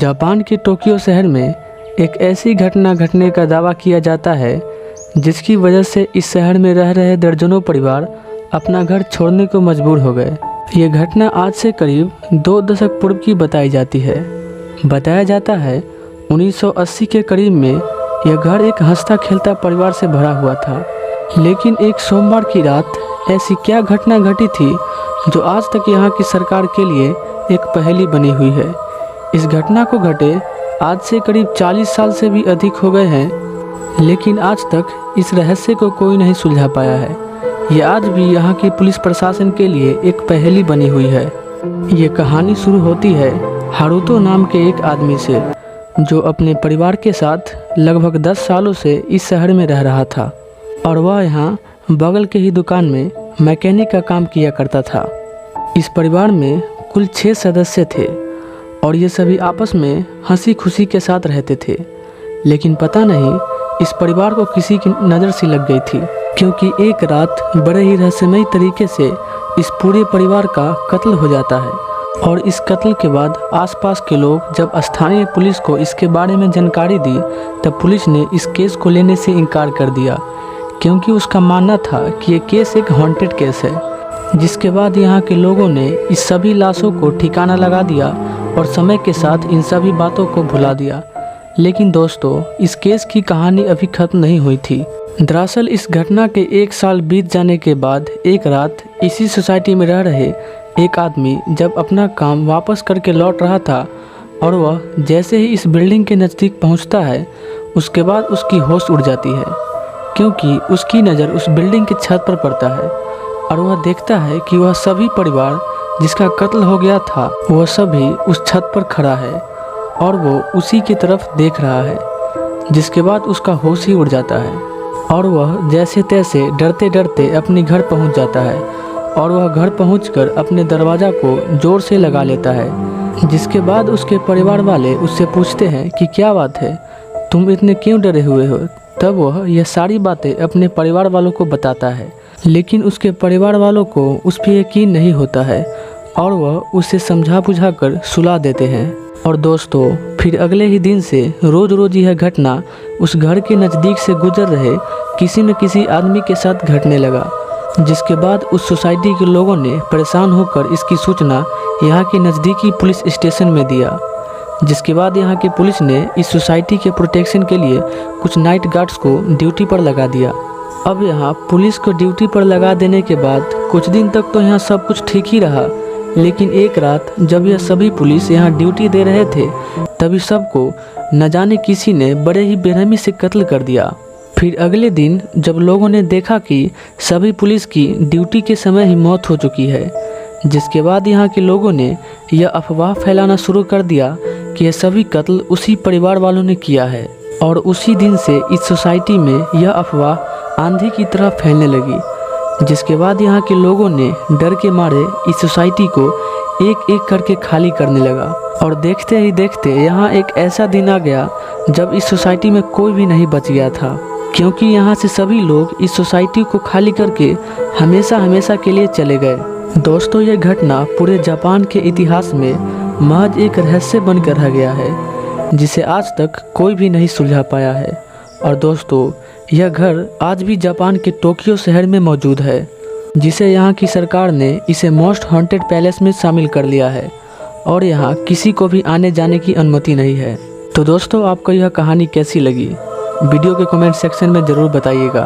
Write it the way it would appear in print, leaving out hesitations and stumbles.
Japan के Tokyo शहर में एक ऐसी घटना घटने का दावा किया जाता है जिसकी वजह से इस शहर में रह रहे दर्जनों परिवार अपना घर छोड़ने को मजबूर हो गए। ये घटना आज से करीब 2 दशक पूर्व की बताई जाती है। बताया जाता है 1980 के करीब में यह घर एक हंसता खेलता परिवार से भरा हुआ था। लेकिन एक सोमवार की रात ऐसी क्या घटना घटी थी जो आज तक यहाँ की सरकार के लिए एक पहेली बनी हुई है। इस घटना को घटे आज से करीब 40 साल से भी अधिक हो गए हैं, लेकिन आज तक इस रहस्य को कोई नहीं सुलझा पाया है। ये आज भी यहाँ की पुलिस प्रशासन के लिए एक पहेली बनी हुई है। ये कहानी शुरू होती है हारुतो नाम के एक आदमी से, जो अपने परिवार के साथ लगभग 10 सालों से इस शहर में रह रहा था और वह यहाँ बगल के ही दुकान में मैकेनिक का काम किया करता था। इस परिवार में कुल 6 सदस्य थे और ये सभी आपस में हंसी खुशी के साथ रहते थे। लेकिन पता नहीं इस परिवार को किसी की नज़र सी लग गई थी, क्योंकि एक रात बड़े ही रहस्यमयी तरीके से इस पूरे परिवार का कत्ल हो जाता है। और इस कत्ल के बाद आसपास के लोग जब स्थानीय पुलिस को इसके बारे में जानकारी दी, तब पुलिस ने इस केस को लेने से इनकार कर दिया, क्योंकि उसका मानना था कि ये केस एक हॉन्टेड केस है। जिसके बाद यहाँ के लोगों ने इस सभी लाशों को ठिकाना लगा दिया और समय के साथ इन सभी बातों को भुला दिया। लेकिन दोस्तों, इस केस की कहानी अभी खत्म नहीं हुई थी। दरअसल इस घटना के 1 साल बीत जाने के बाद एक रात इसी सोसाइटी में रह रहे एक आदमी जब अपना काम वापस करके लौट रहा था और वह जैसे ही इस बिल्डिंग के नज़दीक पहुंचता है, उसके बाद उसकी होश उड़ जाती है, क्योंकि उसकी नज़र उस बिल्डिंग की छत पर पड़ता है और वह देखता है कि वह सभी परिवार जिसका कत्ल हो गया था वह सभी उस छत पर खड़ा है और वो उसी की तरफ देख रहा है। जिसके बाद उसका होश ही उड़ जाता है और वह जैसे तैसे डरते डरते अपने घर पहुंच जाता है और वह घर पहुंचकर अपने दरवाज़ा को ज़ोर से लगा लेता है। जिसके बाद उसके परिवार वाले उससे पूछते हैं कि क्या बात है, तुम इतने क्यों डरे हुए हो। तब वह यह सारी बातें अपने परिवार वालों को बताता है, लेकिन उसके परिवार वालों को उस पर यकीन नहीं होता है और वह उसे समझा बुझा कर सुला देते हैं। और दोस्तों, फिर अगले ही दिन से रोज़ रोज़ यह घटना उस घर के नज़दीक से गुजर रहे किसी न किसी आदमी के साथ घटने लगा। जिसके बाद उस सोसाइटी के लोगों ने परेशान होकर इसकी सूचना यहाँ के नज़दीकी पुलिस स्टेशन में दिया। जिसके बाद यहाँ की पुलिस ने इस सोसाइटी के प्रोटेक्शन के लिए कुछ नाइट गार्ड्स को ड्यूटी पर लगा दिया। अब यहाँ पुलिस को ड्यूटी पर लगा देने के बाद कुछ दिन तक तो यहाँ सब कुछ ठीक ही रहा, लेकिन एक रात जब यह सभी पुलिस यहाँ ड्यूटी दे रहे थे, तभी सबको न जाने किसी ने बड़े ही बेरहमी से कत्ल कर दिया। फिर अगले दिन जब लोगों ने देखा कि सभी पुलिस की ड्यूटी के समय ही मौत हो चुकी है, जिसके बाद यहाँ के लोगों ने यह अफवाह फैलाना शुरू कर दिया कि यह सभी कत्ल उसी परिवार वालों ने किया है। और उसी दिन से इस सोसाइटी में यह अफवाह आंधी की तरह फैलने लगी। जिसके बाद यहाँ के लोगों ने डर के मारे इस सोसाइटी को एक एक करके खाली करने लगा। और देखते ही देखते यहाँ एक ऐसा दिन आ गया जब इस सोसाइटी में कोई भी नहीं बच गया था, क्योंकि यहाँ से सभी लोग इस सोसाइटी को खाली करके हमेशा हमेशा के लिए चले गए। दोस्तों, यह घटना पूरे जापान के इतिहास में महज एक रहस्य बनकर रह गया है, जिसे आज तक कोई भी नहीं सुलझा पाया है। और दोस्तों, यह घर आज भी जापान के टोक्यो शहर में मौजूद है, जिसे यहाँ की सरकार ने इसे मोस्ट हॉन्टेड पैलेस में शामिल कर लिया है और यहाँ किसी को भी आने जाने की अनुमति नहीं है। तो दोस्तों, आपको यह कहानी कैसी लगी वीडियो के कमेंट सेक्शन में ज़रूर बताइएगा।